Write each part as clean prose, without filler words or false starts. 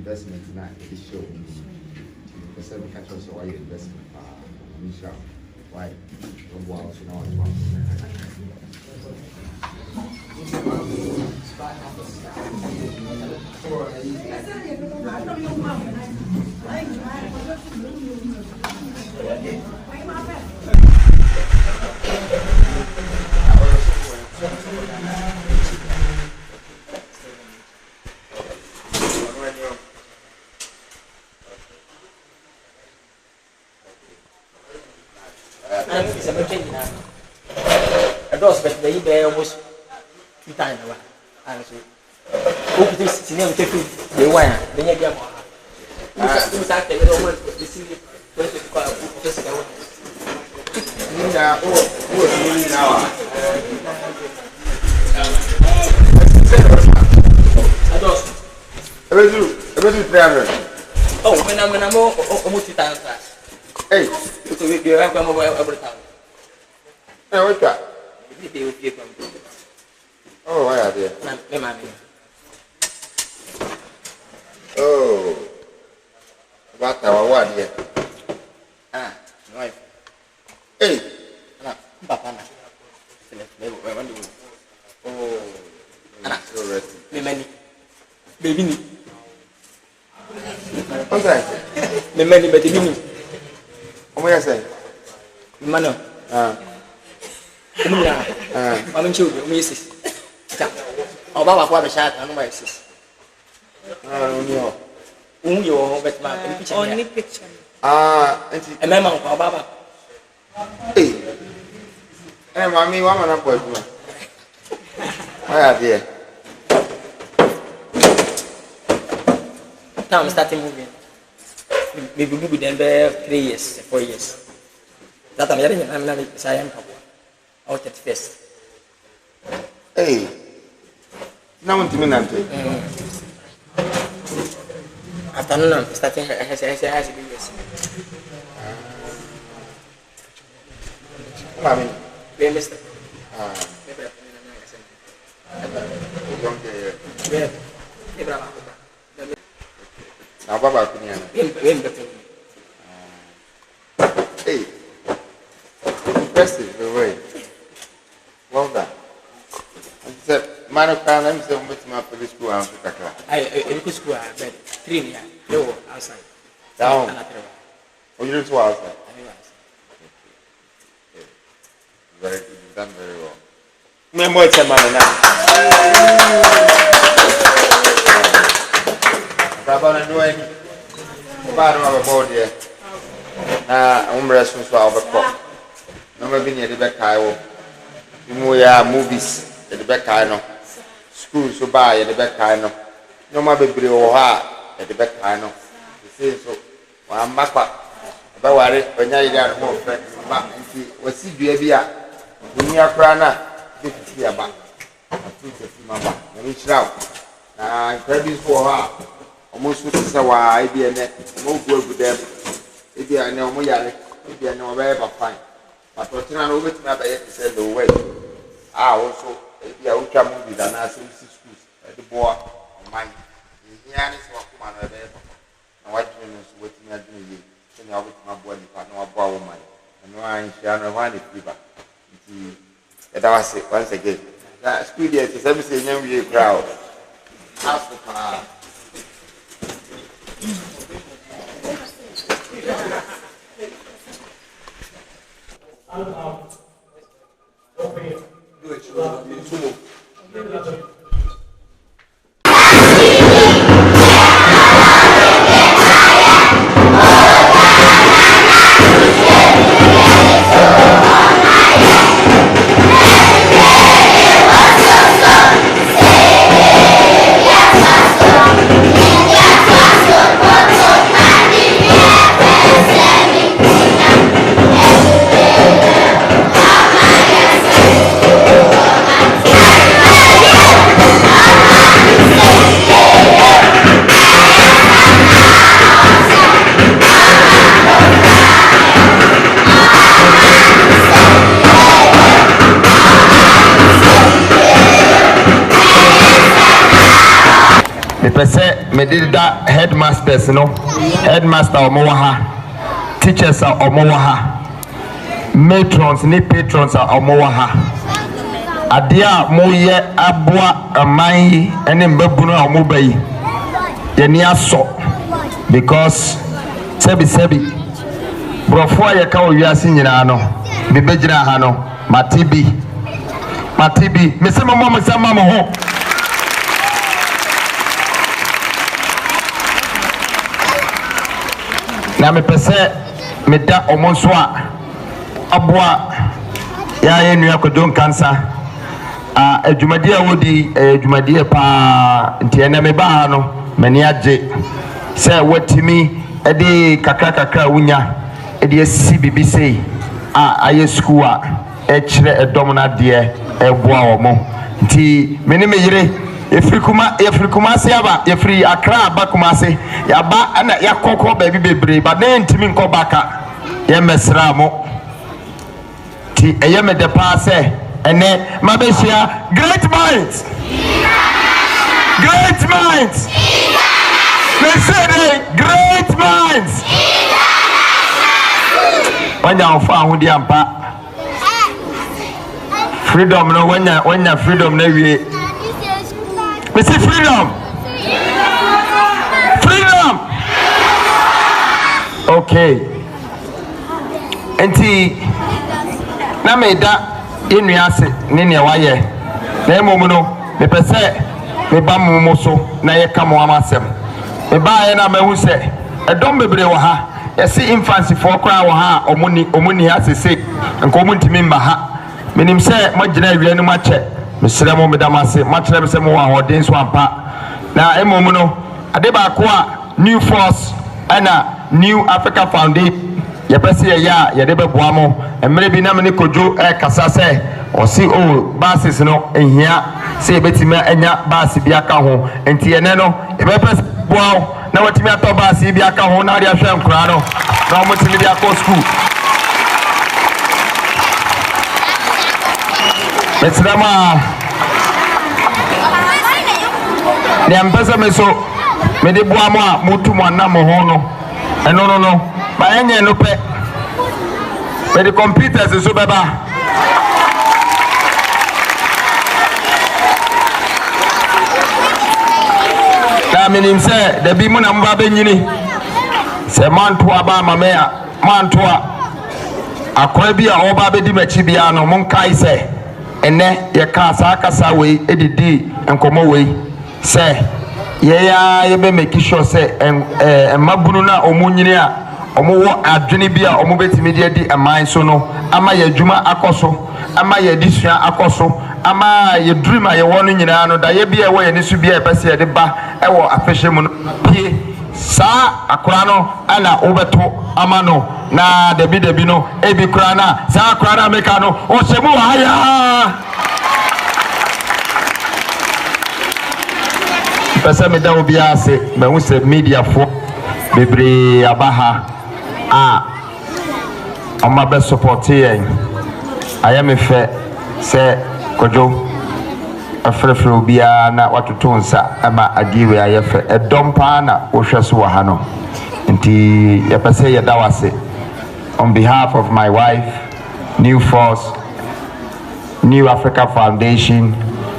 Investment na it is show. The seven catchers so why investment initial why wow so now but the eBay almost 2 times. And so, hope this is never taken the one. Then you get more. You start the little one to see the physical. Oh, when I'm almost 2 times. Hey, to be here. I'm every time. What's that? Come. Oh, why are there? Mammy. Oh, what our one here? Ah, right. Hey, Papa. oh, I'm so ready. Many. Baby. What's that? Many, but the Oh, what I say? Mano. I'm children, Mrs. Oh, Baba, what a shot, and my sis. No. You are but my Only picture. a member of Baba. Hey, and mommy, woman, I'm going to. Why are there? Now I'm starting moving. Maybe we then bear 3 years, 4 years. That I'm hearing, I'm not a young couple. Out at first. Hey, now I'm doing that. Afternoon, I'm starting has a big years. Mommy, We missed it. now, Baba, hey, impressive, the way. Well done. I said, man of God, I'm so much more for this school. I look at school, but 3 years. You outside. Down. Oh, you didn't was that? Very good. You've done very well. Remember, it's a man now. Rabana do any? About our board here. I'm resting for our clock. No, maybe near the back. Movies at the back. I know. Schools so buy at the back. I know. No, my baby or her at the back. I know. The same so. I'm back. About worry when I got more friends. What's see, baby? When you are crying, get to about. I think it's my back. Let me shout. Credit for her. Almost with the why be a net, more good with them. If you are no more, if you are no very fine. But what I know with my bed is the way. I also, if you are come with an answer, schools at the board of mine. Here is what come on a bed. And what you know is what you are doing. Then I will my body, but no borrow money. And no, I shall one if you back. That was it once again. That school year is everything young you crowd. Ask for power. Me did that headmasters, you know, headmaster omowaha, teachers are omowaha, matrons ni patrons are omowaha. Adia moye abwa amai ene mbebuno omobai. Yeni aso because sebi brofo ye ka owiase nyina no bibegyina ha no matibi mesema mo ho. Na me pese me da omonso a aboa ya ye nua kodon cancer adwumadi a wodi adwumadi pa ntia na me ba no mani age se watimi e de kakra wunya e de asisi bibi sei aye school a e kire edom na de e boa omo nti me ne me yire Efrikuma se aba efri Accra aba Kumase yaba ana yakoko baby bebre ba na ntimi nko baka Yemesramo. Ti eyeme de passe. Ene mabeshia great minds. Great minds. They say great minds. When you found the ampa freedom, no when you freedom, no we see freedom. Freedom. Okay. Enti na me da enu ase ne ne waye na emomu no me pese me ba mo so na ye ka mo amasem me ba ye na mehu se edom bebre wo ha yesi infancy for kra wo ha omuni asese nko omuntimi mba ha menim se magina awie no mache mesere mo medamase machere se mo wa hoden so ampa na emomu no ade ba ko a new force ana new Africa Foundation ye pese ye ya ye de beboa mo emre bi na me ne kojo kasa se o si o basis no ehia se betimi anya base bi aka ho enti ene no e be pese boa na watimi ato base bi aka ho na ade ahwe nkura no na mo timi bi aka school metrama ne ampesa me so me de boa mo a mutu mo na mo ho no eno no ba enye no pe me the computers so baba na minim se da bi mu na mba benyini se manto aba mamea manto akora bi a oba bedi machi bia no mon kai se ene ye ka sa kasa we edidi enkomo we se ye ya ye be make sure se mabunu na omunyini a omo adwene bi a omo betimi de di aman so no ama ye adwuma akoso ama ye disua akoso ama ye dream a ye wono nyina no da ye bi e wo ye ne su bi e pese ye de ba e wo afehye mu no pie sa akora no ana obeto ama no na debi no e bi kora na sa akora na meka no o semu haya pese me da obi ase me hu se media fo bebre abaha oma be support yen ayame fe se kojo afrefre obia na watoto nsa ama adiwe ayefe edom pa na wo hweso wa ha no nti ye pese ye dawase on behalf of my wife, New Force, New Africa Foundation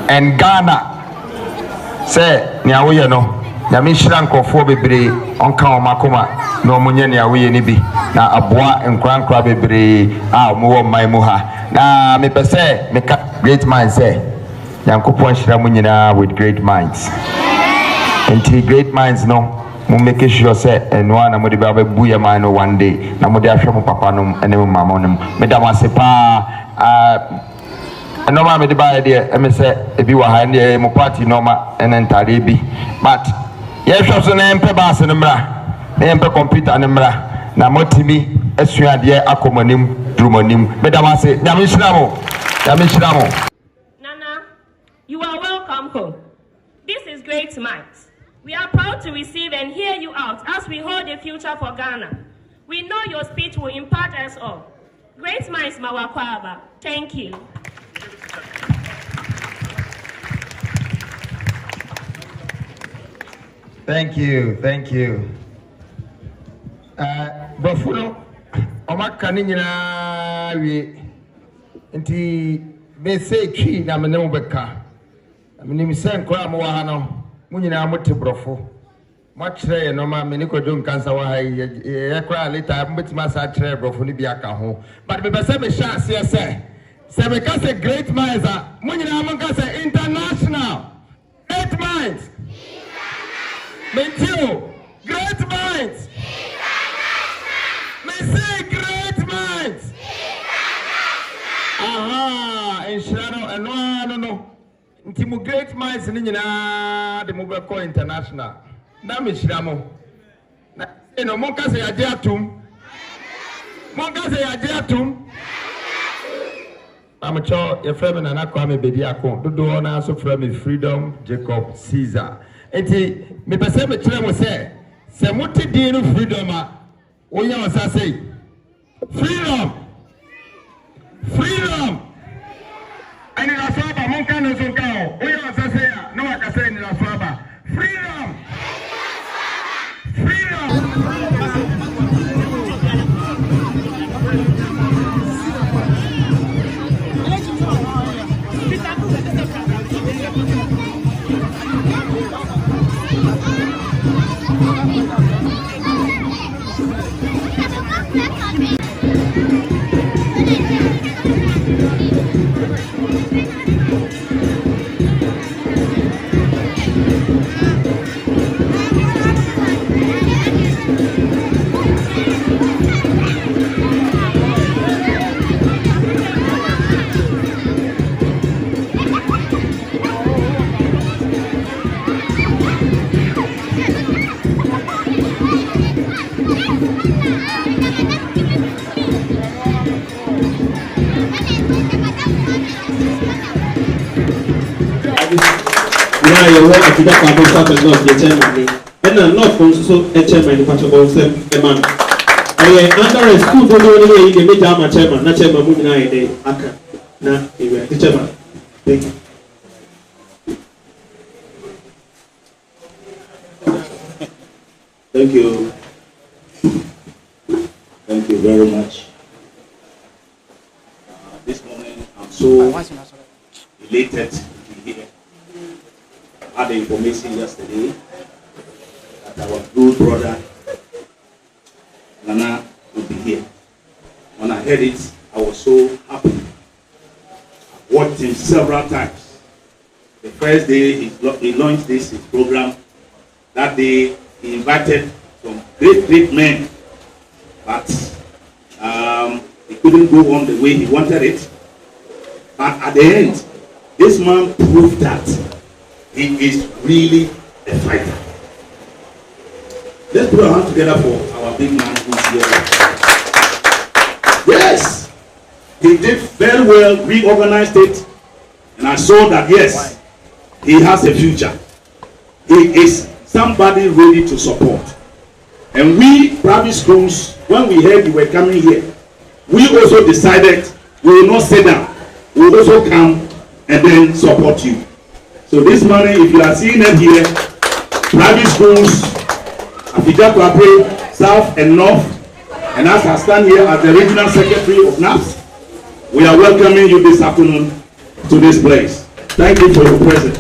and Ghana say ni awoye no nyame hira nkofo bebre onka omakoma na omunye ni awoye ni bi na aboa nkwankwa bebre omuwo man mu ha na me pese me great minds say yankopon hira mu nyina with great minds and great minds no mo make sure say enwa na mo de ba bu ye man no one day na mo de ahwe mo papa no ene mo mama no me da ma se pa normal me de ba de me say ebi wa ha ne mo party normal entare bi but ye hwe so na empe ba se no mra na empe computer ne mra na motimi asua de akomanim drumonim me da ma se nyame hira mo Nana, you are welcome home. This is Great Minds. We are proud to receive and hear you out as we hold the future for Ghana. We know your speech will impact us all. Great Minds Mawakwaba. Thank you. Thank you. Bafuno, omaka ni nyina wie. Nti me say twi na me ne beka. Me ni se nkora mo wa ha no. Mu nyina mote brofo. Mo kire no ma me ni kojo nkansa wa ha ye kora later mo betima sa kire brofo ni bi aka ho. But me be say me sha se me ka say great minds mu nyina mo ka say international. Great minds. Mentio, great minds. Me say great minds. Aha, enshano no. Nti mu great minds ni nyina de mo be call international. Na me shiramo. Na eno mo ka say ade atum. Amacho ye frame na kwa me bedi akon. Dodo na so frame Freedom Jacob Caesar. Enti me pese me kire mo se muti din no freedom a onya wasa sei Freedom. Freedom. And in a swaba, Monka no Zunkao. We are saying, no, I can say in a swaba. Freedom. Now you want to get a start and not the chairman. And I'm not also a chairman in Patchable man. I under a school don't you make a chairman, not chairman moving a day. Aka. Now you are the chairman. Thank you. Thank you. Thank you very much. This morning I'm so elated to be here. I had the information yesterday that our good brother Nana would be here. When I heard it, I was so happy. I watched him several times. The first day he launched his program. That day he invited some great men, but he couldn't go on the way he wanted it. But at the end, this man proved that he is really a fighter. Let's put our hands together for our big man who's here. Yes, he did very well, reorganized it, and I saw that yes, he has a future. He is somebody ready to support. And we, private schools, when we heard you were coming here, we also decided we will not sit down. We will also come and then support you. So this morning, if you are seeing it here, private schools, Afija Kwapre, South and North, and as I stand here as the regional secretary of NAPS, we are welcoming you this afternoon to this place. Thank you for your presence.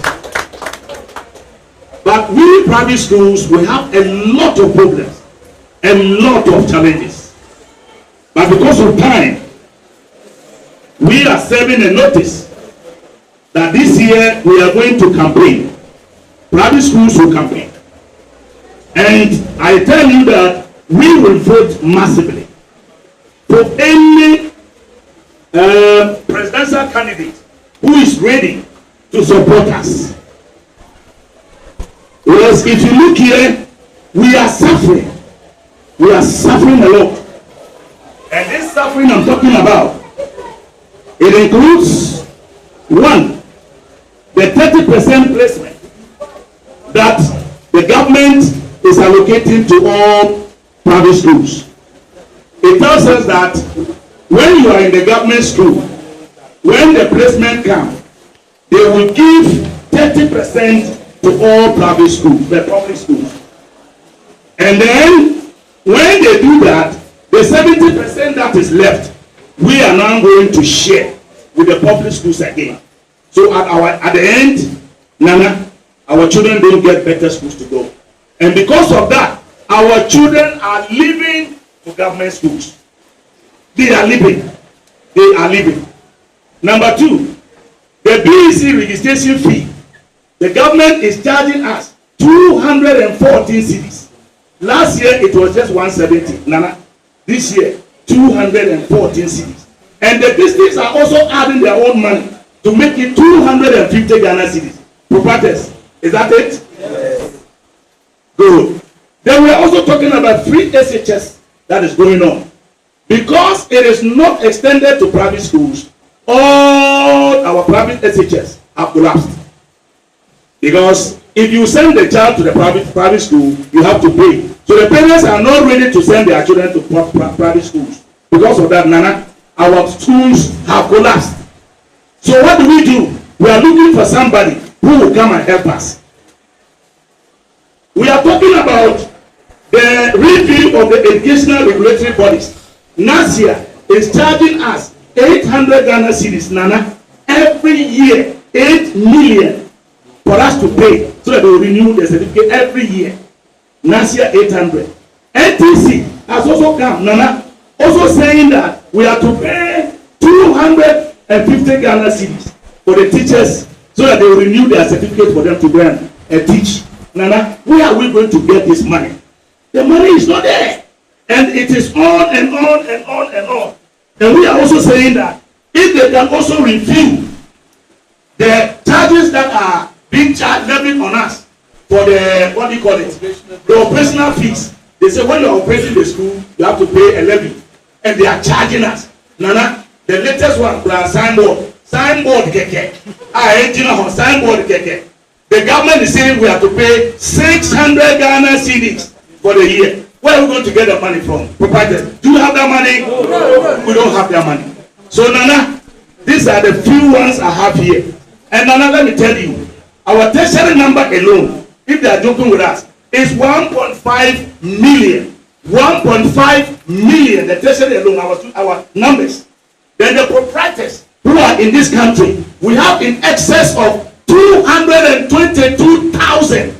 But we private schools, we have a lot of problems, a lot of challenges. But because of time, we are serving a notice that this year we are going to campaign. Private schools will campaign. And I tell you that we will vote massively for any presidential candidate who is ready to support us. Because if you look here, we are suffering. We are suffering a lot. And this suffering I'm talking about, it includes, one, the 30% placement that the government is allocating to all private schools. It tells us that when you are in the government school, when the placement comes, they will give 30% to all private schools, the public schools. And then, when they do that, the 70% that is left, we are now going to share with the public schools again. So at the end, Nana, our children don't get better schools to go. And because of that, our children are leaving to government schools. They are leaving. They are leaving. Number two, the BEC registration fee. The government is charging us 214 cedis. Last year it was just 170. Nana, this year 214 cedis. And the districts are also adding their own money to make it 250 Ghana cedis. Proprietors, is that it? Yes. Good. Then we are also talking about free SHS that is going on. Because it is not extended to private schools, all our private SHS have collapsed. Because if you send the child to the private school, you have to pay. So the parents are not ready to send their children to private schools. Because of that, Nana, our schools have collapsed. So what do? We are looking for somebody who will come and help us. We are talking about the review of the educational regulatory bodies. NASIA is charging us 800 Ghana cedis, Nana, every year, 8 million for us to pay so that they will renew the certificate every year. NASIA 800. NTC has also come, Nana, also saying that we are to pay 250 Ghana cedis for the teachers so that they will renew their certificate for them to go and teach. Nana, where are we going to get this money? The money is not there. And it is on and on and on and on. And we are also saying that if they can also review the charges that are being charged, levied on us for the, what do you call it? The operational fees. They say when you are operating the school, you have to pay a levy. And they are charging us. Nana, the latest one, signboard. Signboard keke. Signboard keke. The government is saying we have to pay 600 Ghana cedis for the year. Where are we going to get the money from? Providers, do you have that money? No. We don't have that money. So Nana, these are the few ones I have here. And Nana, let me tell you, our tertiary number alone, if they are joking with us, is 1.5 million. 1.5 million, the tertiary alone, our numbers. Then the proprietors who are in this country, we have in excess of 222,000.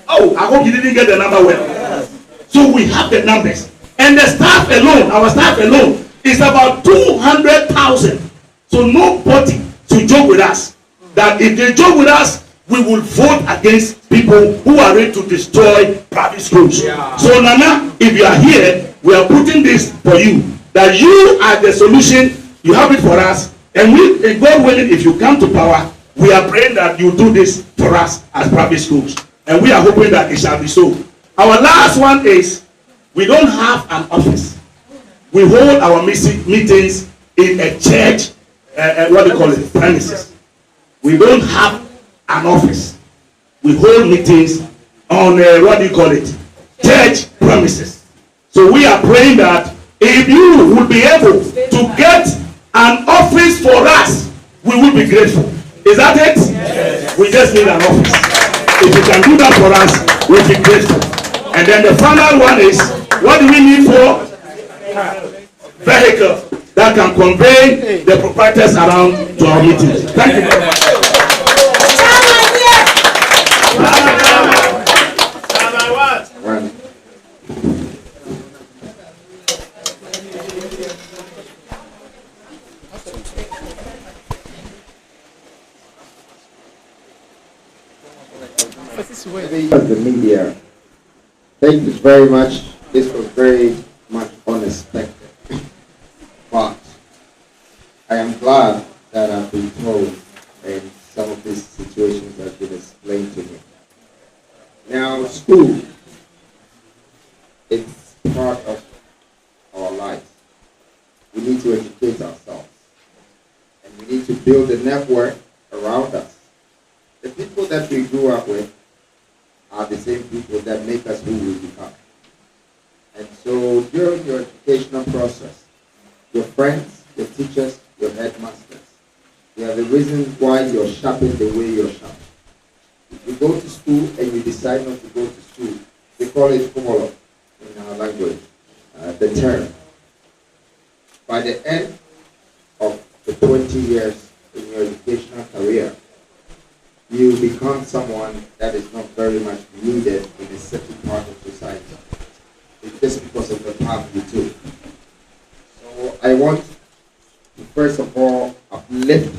Oh, I hope you didn't get the number well. So we have the numbers. And the staff alone, our staff alone, is about 200,000. So nobody to joke with us. That if they joke with us, we will vote against people who are ready to destroy private schools. Yeah. So Nana, if you are here, we are putting this for you. That you are the solution. You have it for us. And we, God willing, if you come to power, we are praying that you do this for us as private schools. And we are hoping that it shall be so. Our last one is, we don't have an office. We hold our meetings in a church, what do you call it, premises. We don't have an office. We hold meetings on, what do you call it, church premises. So we are praying that if you will be able to get an office for us, we will be grateful. Is that it? Yes. We just need an office. If you can do that for us, we'll be grateful. And then the final one is, what do we need for? Vehicle that can convey the proprietors around to our meetings. Thank you very much. The media, thank you very much. This was very much unexpected, but I am glad that I've been told and some of these situations have been explained to me. Now, school, it's part of our lives. We need to educate ourselves, and we need to build a network around us. The people that we grew up with are the same people that make us who we become. And so during your educational process, your friends, your teachers, your headmasters, they are the reason why you're sharpened the way you're sharpened. If you go to school and you decide not to go to school, they call it kumolo in our language, the term. By the end of the 20 years in your educational career, you become someone that is not very much needed in a certain part of society. It's just because of the path you took. So I want to first of all uplift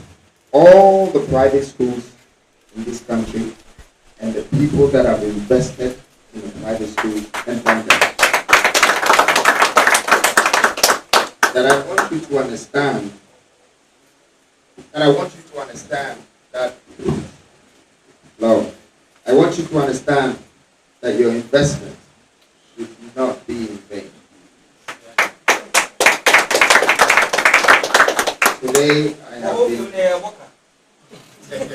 all the private schools in this country and the people that have invested in the private schools and thank them. That I want you to understand that Lord, I want you to understand that your investment should not be in vain.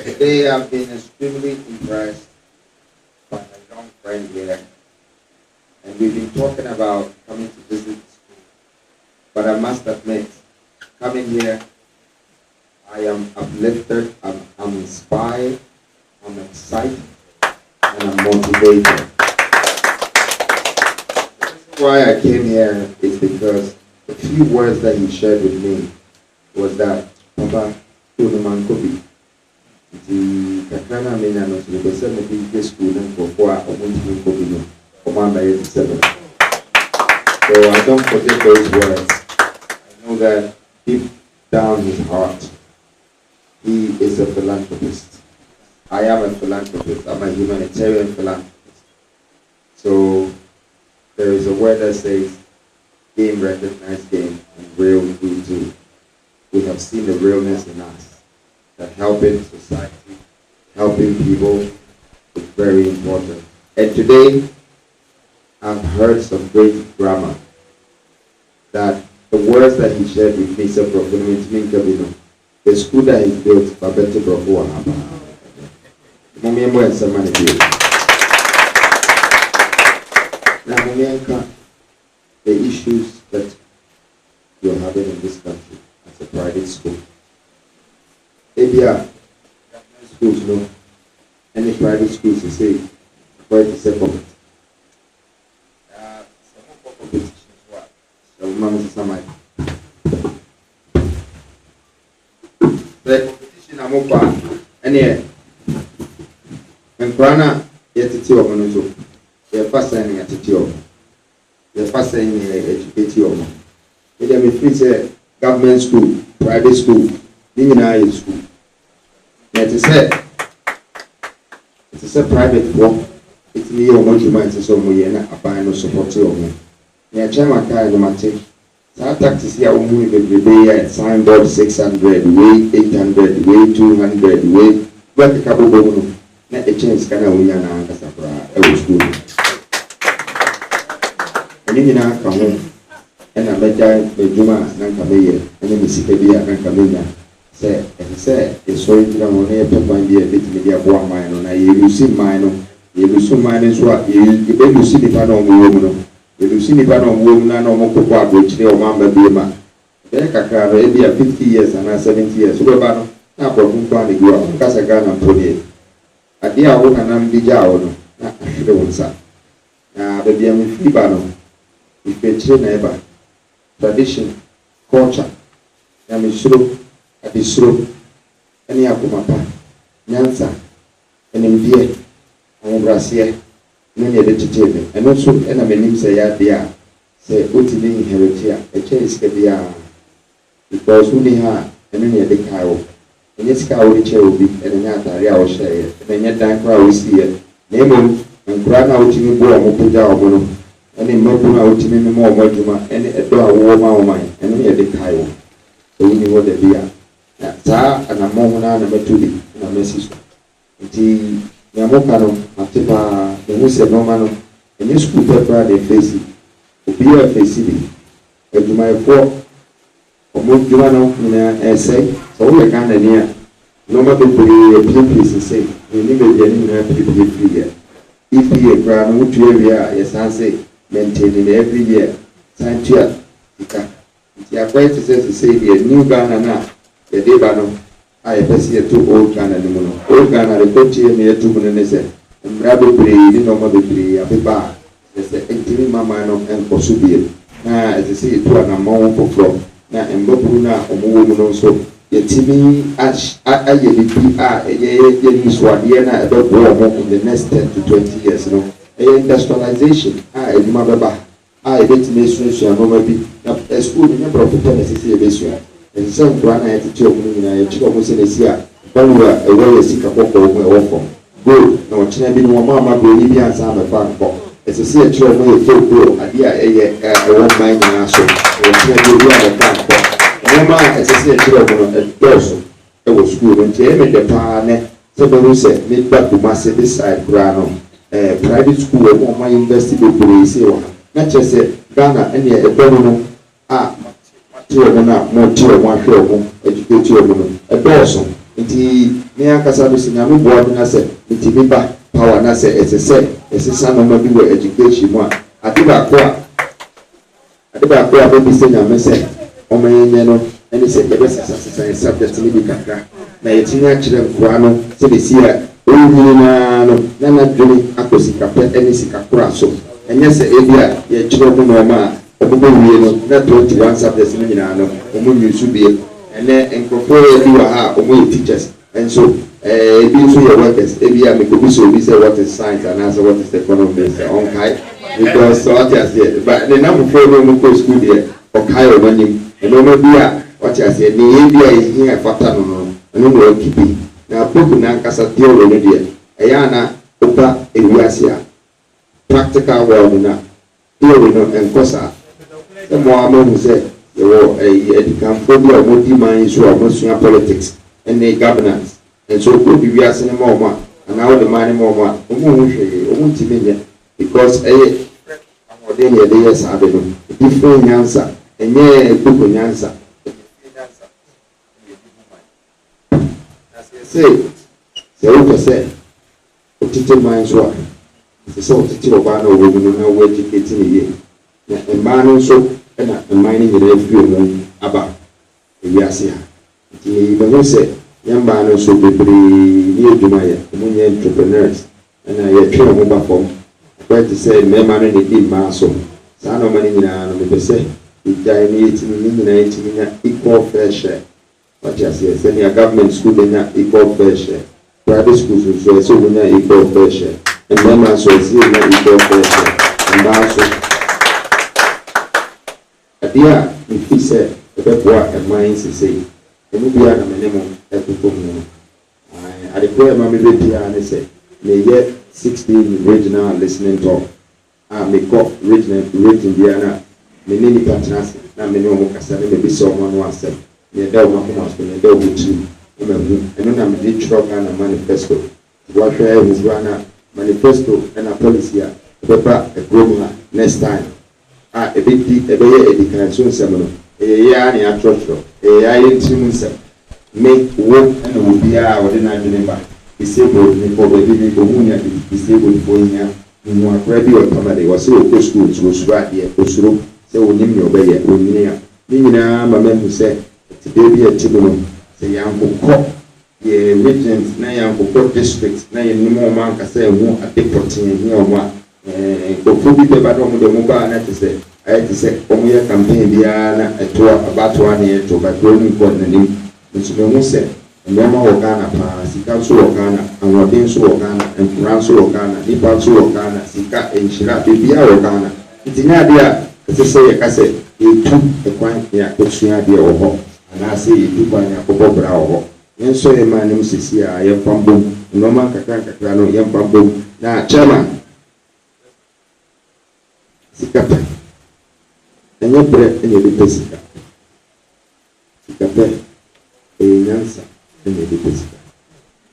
Today I've been extremely impressed by my young friend here, and we've been talking about coming to visit the school. but I must admit, coming here, I am uplifted, I'm inspired, I'm excited, and I'm motivated. Why I came here is because the few words that he shared with me was that Papa, Unuman Kobi, the Kakana Mina, the 70 school and for 4 or 1 Kobi, Command 87. So I don't forget those words. I know that deep down his heart, he is a philanthropist. I am a philanthropist. I'm a humanitarian philanthropist. So there is a word that says, game recognize game, and real do too. We have seen the realness in us, that helping society, helping people is very important. And today, I've heard some great grammar, that the words that he shared with me, the school that he built, Babette Bravo, Mommy and somebody built. Now, the issues that you're having in this country as a private school. ABR, schools, no, any private schools, you say, quite a second. Some competitions, what? So, Mamma is some. The competition, I'm open. And here, when Brana, yet to tell me, you're first signing at the job. The first thing educate you. If you free say government school, private school, in school. It is a private work. It's me or what you might say so we are no support you. Yeah, chairman car no matter. So taxes here we move every day signboard 600, way 800, way 200, way what the cabo bono. Not a chance can I win an answer school. And you know, come home and I bet you, Juma, Nankamaya, and then the Sicabia, Nankamina. Say, and he said, it's so you don't want to find the media one mine on a you see mine, you see mine is what you see the pan on woman, you see the pan on woman, no more cocoa, which they are Mamba Bima. Then Kaka, maybe 50 years and 70 years, so about now for whom can you go, Casagan and Pony. At the hour and I'm the Jao, not the one son. Now, the Biam Fibano. If you neighbor, tradition, culture, Yamisro, Abisro, any Akumapa, Nyansa, and India, and Brasia, many vegetarian, and also enemy say, yeah, say, Utili Heretia, a chase Kabia, because we have and many a big cow, and this cow which will be and another real share, and yet that crowd is here, name and grand out in the bomb, Puja. And in Mopuna, which means more Mojuma, and a door warm mine, and only a big highway. So we knew what they are. That's and a Momona number 2, and a message. The Yamokano, Matipa, the Musa Nomano, and you school paper they face it. Be a face it. But you might fall or move Jumano in an essay, so we are kind of near. No matter a place and say, we never get in people free here. If you are ground, which area, yes, I say. Maintaining every year. Santia, you are quite to say the new Ghana now, the Debano. I have seen 2 old Ghana, old Ghana, the country near 2 minutes, and Rabbi Play, you know, Mother Play, a paper, there's the 18 mamma and Kosubi. Now, as I say, 2 and a month for floor. Now, and Bopuna, or woman also. Yet, Timmy, Ash, I Swadiana, about war in the next 10 to 20 years, you know. Industrialization, I remember, I didn't make a school in a profit necessary. And some grand attitude in a chicken, Banua, a way sick of Go, no, Chinabin, Mamma, Bolivia, and Sama Farm. As a sea child, way to grow, a dear, I won't mind an answer, or Chinabin, a farm. As a sea child, a person, it was school, and Jamie the partner, somebody said, made back to Massive side Grano. Private school or my university police not just Ghana and a domino children more children one show educate children a person indeed near Casabis in a new board and I said it power and I said as I said as a son of my education one I think I ade ba ko ababi se nyame se omenye no ene se yebe sasa subject ni bi kakra na yetini akire nkwa no se be si a onyi na no na dwene akosika pe ene sika kora so enye se ebia ye kire mu no ma obobo wie no na 21 subjects ni nyina no omo nyusu bie ene enkofo ebi wa ha omo teachers and so ebi nso ye workers ebi a mekobi so obi say what is science and answer what is economics on kai because so what is here but the number for no go school there okay o mani eno ma bia what is here ni ebi a here fata no no no kibi na book na nkasa theory no there eya na opa ewiase a practical world na theory no enkosa e mo amu say yo education phobia mo di man so mo sua politics and the governance and so could be as any more and now the money more because then the years have a different answer and yeah book answer say what say teacher minds what it's so teacher about no woman no educating a man so and a mining in every about yes yeah the say yamba no so bebre ni adwuma ye mo nye entrepreneurs na ye twa mo ba fom but say me ma no di ma so sa no mani nyina no me pese idai ni etimi ni nyina etimi nya equal fair share what you say say your government school nya equal fair share private schools so nya equal fair share and then ma so see nya equal fair share and ba so adia if say e be boa e mind say emu bia na menemo ekuko mu I declare my baby and say may get 16 regional listening talk me got regional Indiana me nini partners na me no mo kasa me be so mo no asem me da mo ko so me da o tu me hu eno na me di truck na manifesto what share is na manifesto and a policy a paper a program next time e be ye education seminar ya ni atotro ya yintimu nsem me wo na wo bia wo de na dwene ba disabled ni for baby ni ko munya disabled for nya mu akra bi o pamade wo se o ko school so sura de o suro se wo nim ni obaye o nyine ya ni nyina ma me hu se ti baby a ti no se ya nkokọ ye regent na ya nkokọ district na ye nim o man ka se hu adeporting ni o ma ko fu bi be ba do mo de mo ba na ti se I say, Omuya campaign Diana, a tour about 1 year to back rolling cotton and which no said, and Mama Ogana, Sika Suokana, and Rodin Suokana, and Franco Ogana, Nipa Suokana, Sika, and Shira, Bibia Ogana. It's in idea, as I say, I said, you took a quite near Kushia dear or and I say, you took one at Bobo Bravo. And so a man named Cecilia, young Pambo, no man Kakanka, young Pambo, now, Chairman Sika. And your breath and your physical. Sikape, a yansa, and your physical.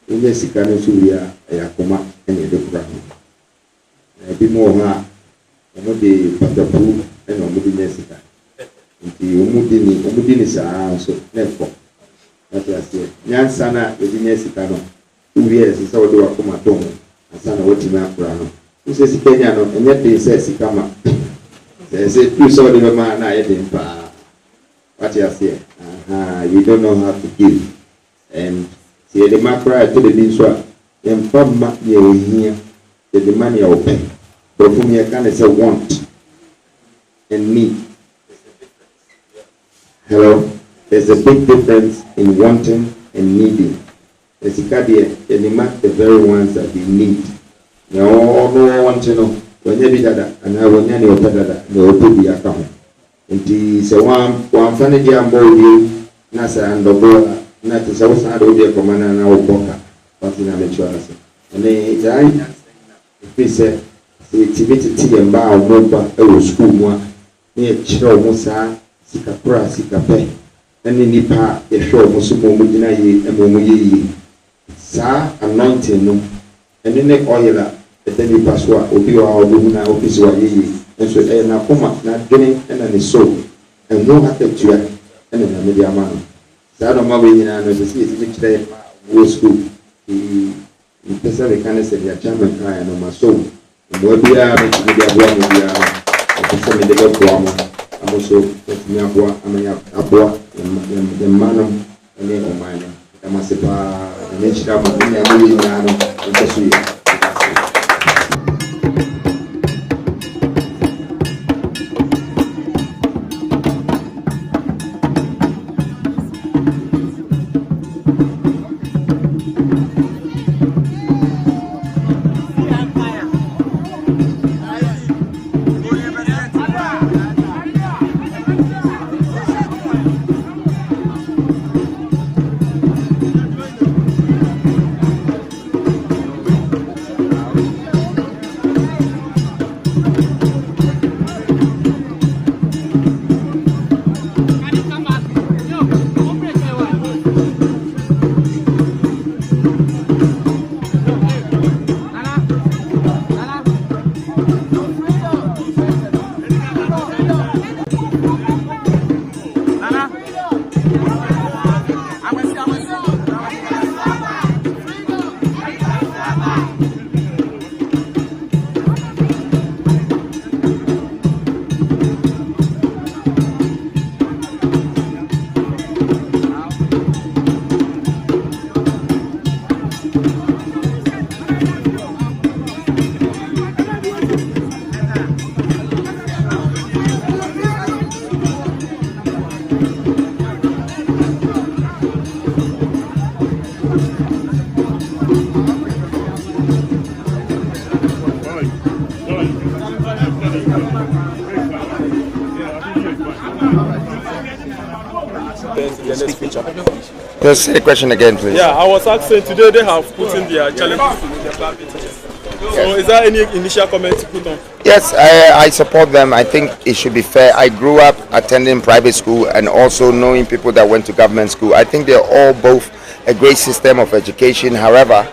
In the Sikano Suria, a Yakoma, and your crown. A bit more ha, and not the Patapu, and Omudi Nessica. The Umudini so never. That was it. Yansana, the Nessicano, 2 years is all the Wakoma Tomo, and Sana Watima Prano. Who says Kenyano, and yet they say Sikama. They say, "Two solid man, I didn't pa." What you say? You don't know how to give. And see the macra to the binswa. And from you here, the money I will pay. But for me, I can't say want and need. Hello, there's a big difference in wanting and needing. As you can hear, the very ones that we need. No, no want to know. When you did that, and I will never that, no, to be a come. And tis a one funny jam boy, Nasa and the boy, not as I was not over commander and our boca, but in a mature. And they died. If we said, tea and bow, Moba, a school one, near Chiro Musa, Sikapra, Sikape, and in Nipa, a show Musumo Mudina, and Momuyi. Sa anointing, and in the oiler. The new password will be our woman office or ye, and so a Nakoma, not getting and an soul, and no happy to and then a media man. Sad of my way, and as I see it, which day was school, the Pacific can say their chairman cry and my soul. And where we are, media one, we are, the also bɛtumi aboa ama aboa the man no ɛne ɔman no ɛmase paa na nhyira ma ne nea moyɛ nyinaa no nkɔ so yɛ. Just say the question again, please. Yeah, I was asking today they have put in their challenges in their plan meetings. So is there any initial comment to put on? Yes, I support them. I think it should be fair. I grew up attending private school and also knowing people that went to government school. I think they're all both a great system of education. However,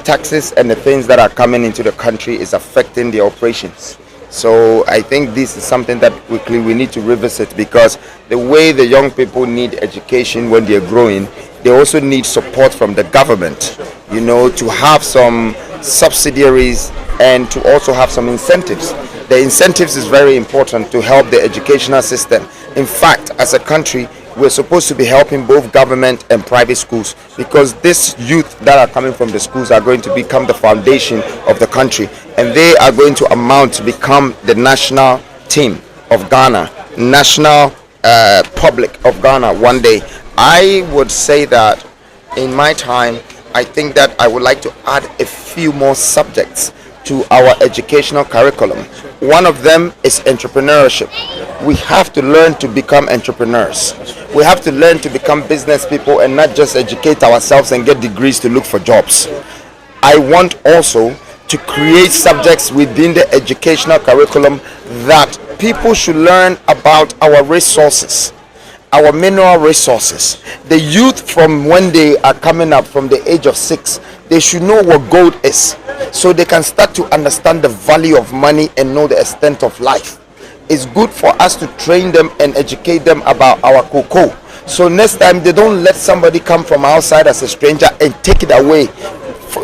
taxes and the things that are coming into the country is affecting the operations. So I think this is something that quickly we need to revisit, because the way the young people need education when they're growing, they also need support from the government, you know, to have some subsidiaries and to also have some incentives. The incentives is very important to help the educational system. In fact, as a country, we're supposed to be helping both government and private schools, because this youth that are coming from the schools are going to become the foundation of the country, and they are going to amount to become the national team of Ghana, national public of Ghana one day. I would say that in my time, I think that I would like to add a few more subjects to our educational curriculum. One of them is entrepreneurship. We have to learn to become entrepreneurs. We have to learn to become business people and not just educate ourselves and get degrees to look for jobs. I want also to create subjects within the educational curriculum that people should learn about our resources, our mineral resources. The youth, from when they are coming up from the age of 6, they should know what gold is, so they can start to understand the value of money and know the extent of life. It's good for us to train them and educate them about our cocoa, so next time they don't let somebody come from outside as a stranger and take it away,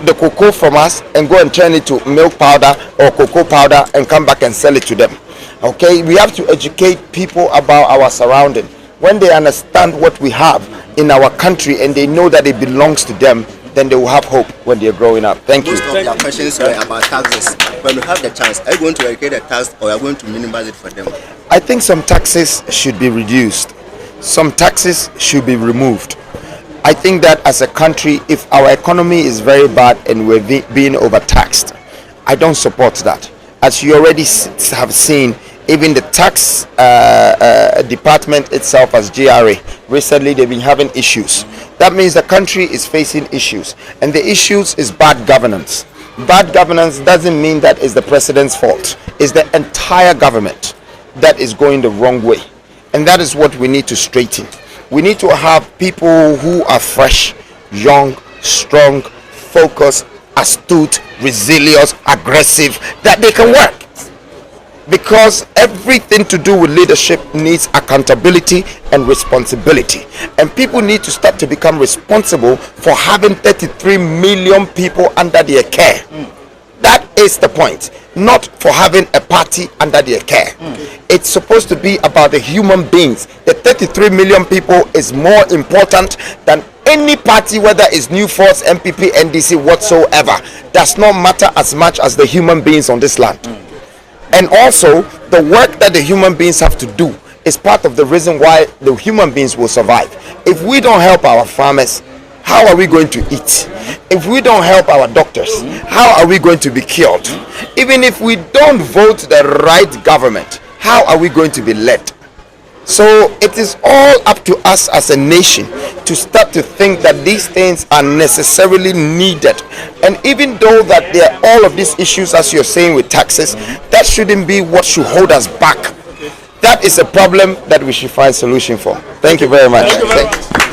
the cocoa from us, and go and turn it to milk powder or cocoa powder and come back and sell it to them. Okay, we have to educate people about our surrounding. When they understand what we have in our country and they know that it belongs to them, then they will have hope when they're growing up. Thank you. Most of their questions were about taxes. When you have the chance, are you going to eradicate the tax, or are you going to minimize it for them? I think some taxes should be reduced. Some taxes should be removed. I think that as a country, if our economy is very bad and we're being overtaxed, I don't support that. As you already have seen, even the tax department itself, as GRA, recently they've been having issues. That means the country is facing issues, and the issues is bad governance. Bad governance doesn't mean that it's the president's fault. It's the entire government that is going the wrong way, and that is what we need to straighten. We need to have people who are fresh, young, strong, focused, astute, resilient, aggressive, that they can work. Because everything to do with leadership needs accountability and responsibility, and people need to start to become responsible for having 33 million people under their care. That is the point. Not for having a party under their care. It's supposed to be about the human beings. The 33 million people is more important than any party, whether it's New Force, MPP, NDC, whatsoever. Does not matter as much as the human beings on this land. And also, the work that the human beings have to do is part of the reason why the human beings will survive. If we don't help our farmers, how are we going to eat? If we don't help our doctors, how are we going to be cured? Even if we don't vote the right government, how are we going to be led? So it is all up to us as a nation to start to think that these things are necessarily needed. And even though that there are all of these issues, as you're saying, with taxes, that shouldn't be what should hold us back. That is a problem that we should find solution for. Thank you very much. Thank you very much.